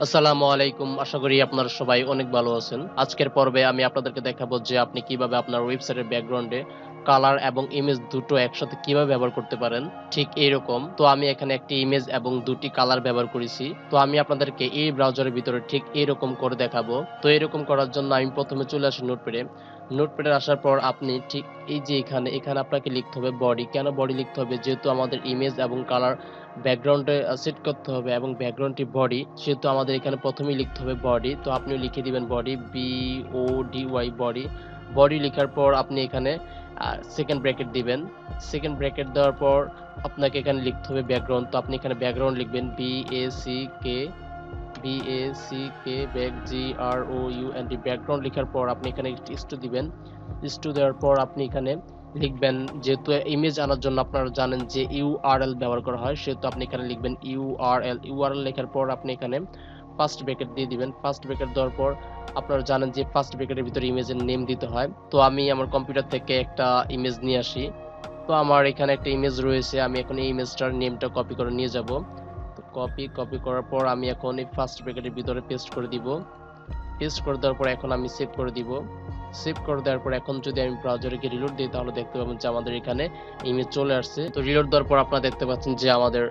আসসালামু আলাইকুম। আশা করি আপনারা সবাই অনেক ভালো আছেন। আজকের পর্বে আমি আপনাদেরকে দেখাবো যে আপনি কিভাবে আপনার ওয়েবসাইটের ব্যাকগ্রাউন্ডে কালার এবং ইমেজ দুটো একসাথে কিভাবে ব্যবহার করতে পারেন। ঠিক এইরকম। তো আমি এখানে একটি ইমেজ এবং দুটি কালার ব্যবহার করেছি। তো আমি আপনাদেরকে এই ব্রাউজারের ভিতরে ঠিক এইরকম করে দেখাবো। তো এরকম করার জন্য আমি প্রথমে চলে আসি নোটপ্যাডে। নোটপ্যাডে আসার পর আপনি ঠিক এই যে এখানে আপনাকে লিখতে হবে বডি। কেন বডি লিখতে হবে? যেহেতু আমাদের ইমেজ এবং কালার ব্যাকগ্রাউন্ডে সেট করতে হবে এবং ব্যাকগ্রাউন্ডটি বডি, সেহেতু আমাদের এখানে প্রথমেই লিখতে হবে বডি। তো আপনিও লিখে দিবেন বডি, BODY বডি। বডি লেখার পর আপনি এখানে সেকেন্ড ব্র্যাকেট দিবেন। সেকেন্ড ব্র্যাকেট দেওয়ার পর আপনাকে এখানে লিখতে হবে ব্যাকগ্রাউন্ড। তো আপনি এখানে ব্যাকগ্রাউন্ড লিখবেন BACK BACK ব্যাকগ্রাউন্ড লেখার পর আপনি এখানে স্টু দিবেন। স্টু দেওয়ার পর আপনি এখানে লিখবেন, যেহেতু ইমেজ আনার জন্য আপনারা জানেন যে ইউআরএল ব্যবহার করা হয়, সেহেতু আপনি এখানে লিখবেন ইউআরএল লেখার পর আপনি এখানে ফার্স্ট ব্র্যাকেট দিয়ে দিবেন। ফার্স্ট ব্র্যাকেট দেওয়ার পর আপনারা জানেন যে ফার্স্ট ব্র্যাকেটের ভিতরে ইমেজের নেম দিতে হয়। তো আমি আমার কম্পিউটার থেকে একটা ইমেজ নিয়ে আসি। তো আমার এখানে একটা ইমেজ রয়েছে, আমি এখন এই ইমেজটার নেমটা কপি করে নিয়ে যাব। তো কপি করার পর আমি এখন এই ফার্স্ট ব্র্যাকেটের ভিতরে পেস্ট করে দিব। পেস্ট করে দেওয়ার পর এখন আমি সেভ করে দিব। সেভ করে দেওয়ার পর এখন যদি আমি ব্রাউজারে গিয়ে রিলোড দিই তাহলে দেখতে পাবেন যে আমাদের এখানে ইমেজ চলে আসছে। তো রিলোড দেওয়ার পর আপনারা দেখতে পাচ্ছেন যে আমাদের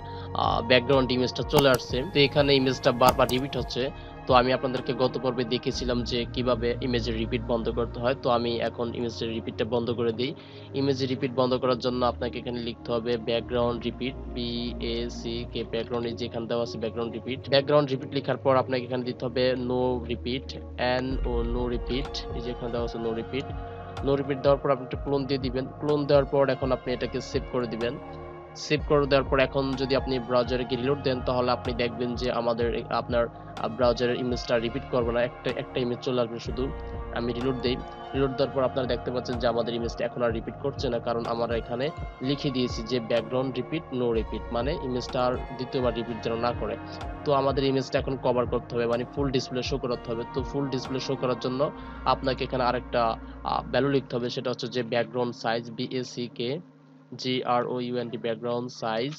ব্যাকগ্রাউন্ড ইমেজটা চলে আসছে। তো এখানে ইমেজটা বারবার রিপিট হচ্ছে। তো আমি আপনাদেরকে গত পর্বে দেখিয়েছিলাম যে কিভাবে ইমেজের রিপিট বন্ধ করতে হয়। তো আমি এখন ইমেজের রিপিটটা বন্ধ করে দিই। ইমেজের রিপিট বন্ধ করার জন্য আপনাকে এখানে লিখতে হবে ব্যাকগ্রাউন্ড রিপিট, BACK ব্যাকগ্রাউন্ড, এই যে এখানে দেওয়া আছে ব্যাকগ্রাউন্ড রিপিট। ব্যাকগ্রাউন্ড রিপিট লেখার পর আপনাকে এখানে দিতে হবে নো রিপিট, নো রিপিট, এই যে এখানে দেওয়া আছে নো রিপিট। নো রিপিট দেওয়ার পর আপনি একটা ক্লোন দিয়ে দিবেন। ক্লোন দেওয়ার পর এখন আপনি এটাকে সেভ করে দিবেন। সেভ করে দেওয়ার পর এখন যদি আপনি ব্রাউজারে গিয়ে রিলোড দেন তাহলে আপনি দেখবেন যে আপনার ব্রাউজারের ইমেজটা রিপিট করবে না, একটা ইমেজ চলে আসবে শুধু। আমি রিলোড দেই। রিলোড দেওয়ার পর আপনারা দেখতে পাচ্ছেন যে আমাদের ইমেজটা এখন আর রিপিট করছে না, কারণ আমরা এখানে লিখে দিয়েছি যে ব্যাকগ্রাউন্ড রিপিট নো রিপিট, মানে ইমেজটা আর দ্বিতীয়বার রিপিট যেন না করে। তো আমাদের ইমেজটা এখন কভার করতে হবে, মানে ফুল ডিসপ্লে শো করতে হবে। তো ফুল ডিসপ্লে শো করার জন্য আপনাকে এখানে আরেকটা ভ্যালু লিখতে হবে, সেটা হচ্ছে যে background size, BACK background size,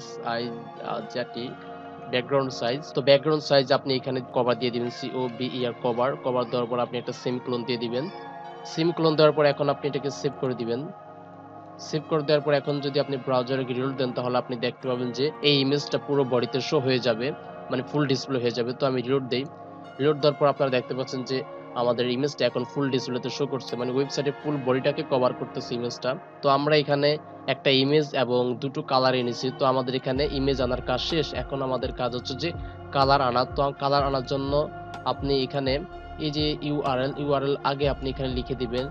SIZ background size. তো ব্যাকগ্রাউন্ড সাইজ আপনি এখানে কভার দিয়ে দিবেন, COVER কভার। কভার দেওয়ার পর আপনি একটা সেমিকোলন দিয়ে দিবেন। সেমিকোলন দেওয়ার পর এখন আপনি এটাকে সেভ করে দিবেন। সেভ করে দেওয়ার পর এখন যদি আপনি ব্রাউজারে গিয়ে রিলোড দেন তাহলে আপনি দেখতে পাবেন যে এই ইমেজটা পুরো বডিতে শো হয়ে যাবে, মানে ফুল ডিসপ্লে হয়ে যাবে। তো আমি রিলোড দেই। রিলোড দেওয়ার পর আপনারা দেখতে পাচ্ছেন যে আমাদের ইমেজটা এখন ফুল ডিসপ্লেতে শো করছে, মানে ওয়েবসাইটে ফুল বডিটাকে কভার করতেছে ইমেজটা। তো আমরা এখানে একটা ইমেজ এবং দুটো কালার এনেছি। তো আমাদের এখানে ইমেজ আনার কাজ শেষ। এখন আমাদের কাজ হচ্ছে যে কালার আনা। তো কালার আনার জন্য আপনি এখানে এই যে ইউআরএল আগে আপনি এখানে লিখে দিবেন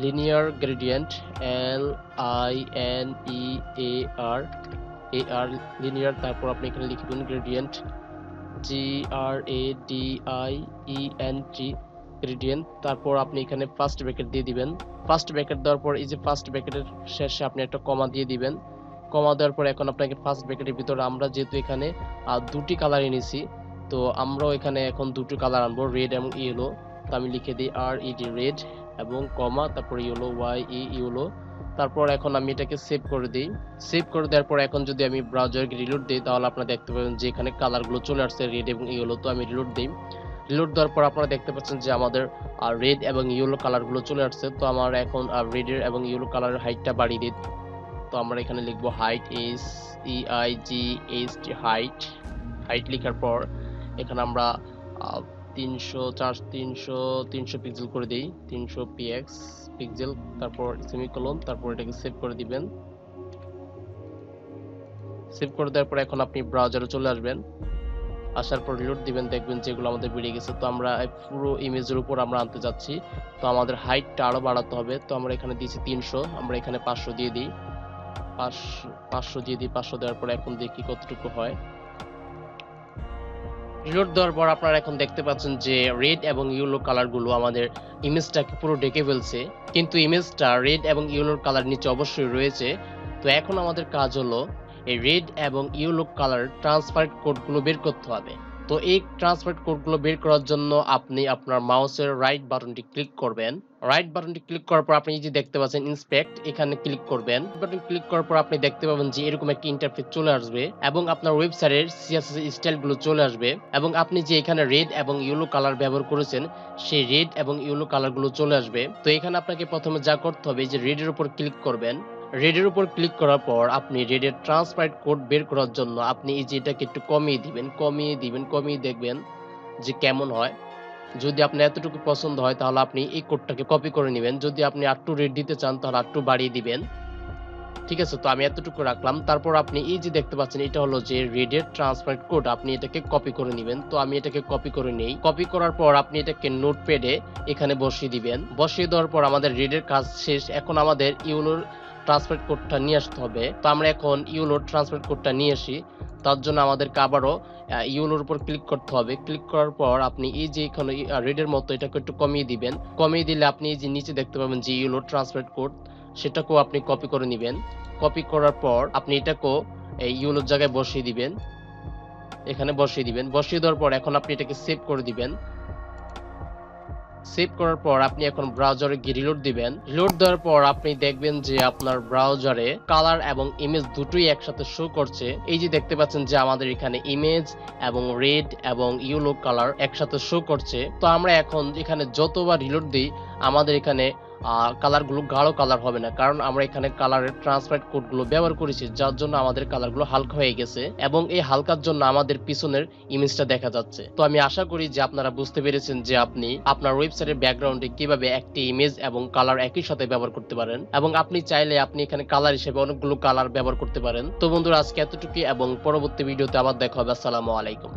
লিনিয়ার গ্রেডিয়েন্ট, LINEAR লিনিয়ার। তারপর আপনি এখানে লিখবেন গ্রেডিয়েন্ট, GRADIENT গ্রেডিয়েন্ট। তারপর আপনি এখানে ফার্স্ট ব্র্যাকেট দিয়ে দিবেন। ফার্স্ট ব্র্যাকেট দেওয়ার পর এই যে ফার্স্ট ব্র্যাকেটের শেষে আপনি একটা কমা দিয়ে দিবেন। কমা দেওয়ার পর এখন আপনাকে ফার্স্ট ব্র্যাকেটের ভিতরে আমরা যেহেতু এখানে দুটি কালার এনেছি, তো আমরাও এখানে এখন দুটো কালার আনবো, রেড এবং ইয়েলো। তো আমি লিখে দিই RED রেড এবং কমা, তারপর ইয়েলো YE ইয়েলো। তারপর এখন আমি এটাকে সেভ করে দিই। সেভ করে দেওয়ার পর এখন যদি আমি ব্রাউজারকে রিলোড দিই তাহলে আপনারা দেখতে পাবেন যে এখানে কালারগুলো চলে আসছে রেড এবং ইয়েলো। তো আমি রিলোড দিই। রিলোড দেওয়ার পর আপনারা দেখতে পাচ্ছেন যে আমাদের রেড এবং ইয়েলো কালারগুলো চলে আসছে। তো আমার এখন রেডের এবং ইয়েলো কালারের হাইটটা বাড়িয়ে দিই। তো আমরা এখানে লিখবো হাইট, HEIGHT হাইট। হাইট লেখার পর এখানে আমরা 300 পিক্সেল করে দিই, 300 পিক্সেল। তারপর সেমিকোলন, তারপর এটাকে সেভ করে দিবেন। সেভ করে দেওয়ার পর এখন আপনি ব্রাউজারে চলে আসবেন। আসার পর রিলোড দিবেন, দেখবেন যেগুলো আমাদের বেরিয়ে গেছে। তো আমরা পুরো ইমেজের উপর আমরা আনতে যাচ্ছি। তো আমাদের হাইটটা আরো বাড়াতে হবে। তো আমরা এখানে দিয়েছি 300, আমরা এখানে 500 দিয়ে দিই। 500 দিয়ে দিই। 500 দেওয়ার পর এখন দেখি কতটুকু হয়। রিলোড দেওয়ার পর আপনারা এখন দেখতে পাচ্ছেন যে রেড এবং ইয়েলো কালারগুলো আমাদের ইমেজটাকে পুরো ঢেকে ফেলছে, কিন্তু ইমেজটা রেড এবং ইয়েলোর কালার নিচে অবশ্যই রয়েছে। তো এখন আমাদের কাজ হলো এই রেড এবং ইয়েলো কালার ট্রান্সপারেন্ট কোডগুলো বের করতে হবে। তো এই ট্রান্সফার কোডগুলো বের করার জন্য আপনি আপনার মাউসের রাইট বাটনটি ক্লিক করবেন। রাইট বাটনটি ক্লিক করার পর আপনি যে দেখতে পাচ্ছেন ইন্সপেক্ট, এখানে ক্লিক করবেন। বাটন ক্লিক করার পর আপনি দেখতে পাবেন যে এরকম একটা ইন্টারফেস চলে আসবে এবং আপনার ওয়েবসাইটের CSS স্টাইলগুলো চলে আসবে এবং আপনি যে এখানে রেড এবং ইয়েলো কালার ব্যবহার করেছেন সেই রেড এবং ইয়েলো কালারগুলো চলে আসবে। তো এখানে আপনাকে প্রথমে যা করতে হবে যে রেডের উপর ক্লিক করবেন। রেডের উপর ক্লিক করার পর আপনি রেডের ট্রান্সপারেন্ট কোড বের করার জন্য আপনি এই যে এটাকে একটু কমিয়ে দেখবেন যে কেমন হয়। যদি আপনার এতটুকু পছন্দ হয় তাহলে আপনি এই কোডটাকে কপি করে নেবেন। যদি আপনি আরেকটু রেড দিতে চান তাহলে আরেকটু বাড়িয়ে দিবেন। ঠিক আছে, তো আমি এতটুকু রাখলাম। তারপর আপনি এই যে দেখতে পাচ্ছেন এটা হলো যে রেডের ট্রান্সপারেন্ট কোড, আপনি এটাকে কপি করে নেবেন। তো আমি এটাকে কপি করে নেই। কপি করার পর আপনি এটাকে নোটপ্যাডে এখানে বসিয়ে দিবেন। বসিয়ে দেওয়ার পর আমাদের রেডের কাজ শেষ। এখন আমাদের ইউলোর ট্রান্সপারেন্ট কোডটা নিয়ে আসতে হবে। তো আমরা এখন ইউলোর ট্রান্সপারেন্ট কোডটা নিয়ে আসি। তার জন্য আমাদেরকে আবারও ইউলোর উপর ক্লিক করতে হবে। ক্লিক করার পর আপনি এই যে এখানে রেডের মতো এটাকে একটু কমিয়ে দিবেন। কমিয়ে দিলে আপনি এই যে নিচে দেখতে পাবেন যে ইউলোর ট্রান্সপারেন্ট কোড, সেটাকেও আপনি কপি করে নেবেন। কপি করার পর আপনি এটাকেও এই ইউলোর জায়গায় বসিয়ে দিবেন। এখানে বসিয়ে দিবেন। বসিয়ে দেওয়ার পর এখন আপনি এটাকে সেভ করে দিবেন। সেভ করার পর আপনি এখন ব্রাউজারে গিয়ে রিলোড দিবেন। রিলোড দেওয়ার পর আপনি দেখবেন যে আপনার ব্রাউজারে কালার এবং ইমেজ দুটোই একসাথে শো করছে। এই যে দেখতে পাচ্ছেন যে আমাদের এখানে ইমেজ এবং রেড এবং ইয়েলো কালার একসাথে শো করছে। তো আমরা এখন এখানে যতবার রিলোড দিই আমাদের এখানে কালারগুলো গাঢ় কালার হবে না, কারণ আমরা এখানে কালারের ট্রান্সপারেন্ট কোডগুলো ব্যবহার করেছি, যার জন্য আমাদের কালারগুলো হালকা হয়ে গেছে এবং এই হালকার জন্য আমাদের পিছনের ইমেজটা দেখা যাচ্ছে। তো আমি আশা করি যে আপনারা বুঝতে পেরেছেন যে আপনি আপনার ওয়েবসাইটের ব্যাকগ্রাউন্ডে কিভাবে একটি ইমেজ এবং কালার একই সাথে ব্যবহার করতে পারেন এবং আপনি চাইলে আপনি এখানে কালার হিসেবে অনেকগুলো কালার ব্যবহার করতে পারেন। তো বন্ধুরা, আজকে এতটুকুই এবং পরবর্তী ভিডিওতে আবার দেখা হবে। আসসালামু আলাইকুম।